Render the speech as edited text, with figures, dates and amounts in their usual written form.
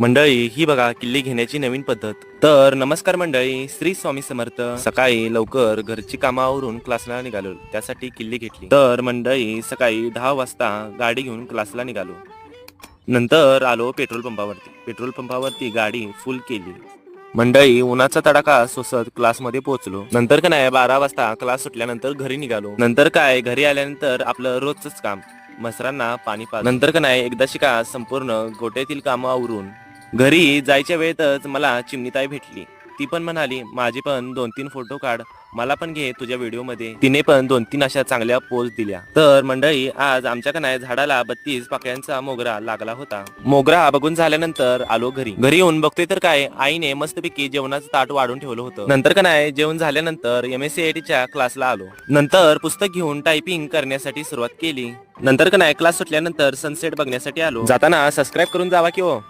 मंडळी ही बघा किल्ली घेण्याची नवीन पद्धत. तर नमस्कार मंडळी, श्री स्वामी समर्थ. सकाळी लवकर घरची कामावरून क्लासला निघालो, त्यासाठी किल्ली घेतली. तर मंडळी सकाळी 10 वाजता गाडी घेऊन क्लासला निघालो. नंतर आलो पेट्रोल पंपावरती गाडी फुल केली. मंडळी उन्हाचा तडाखा सोसत क्लासमध्ये पोहोचलो. नंतर का नाही 12 वाजता क्लास सुटल्यानंतर घरी निघालो. नंतर काय घरी आल्यानंतर आपलं रोजच काम, मसरांना पाणी पाज. नंतर का नाही एकदा शिका संपूर्ण गोट्यातील कामं आवरून घरी जायच्या वेळेतच मला चिमणीताई भेटली. ती पण म्हणाली माझे पण 2-3 फोटो काढ, मला पण घे तुझ्या व्हिडिओ मध्ये. तिने पण 2-3 अशा चांगल्या पोज दिल्या. तर मंडळी आज आमच्या का नाही झाडाला 32 पाकळ्यांचा मोगरा लागला होता. मोगरा बघून झाल्यानंतर आलो घरी येऊन बघतोय तर काय आईने मस्तपैकी जेवणाचं ताट वाढून ठेवलं होतं. नंतर का नाही जेवण झाल्यानंतर MSc च्या क्लासला आलो. नंतर पुस्तक घेऊन टायपिंग करण्यासाठी सुरुवात केली. नंतर का नाही क्लास सुटल्यानंतर सनसेट बघण्यासाठी आलो. जाताना सबस्क्राईब करून जावा की हो.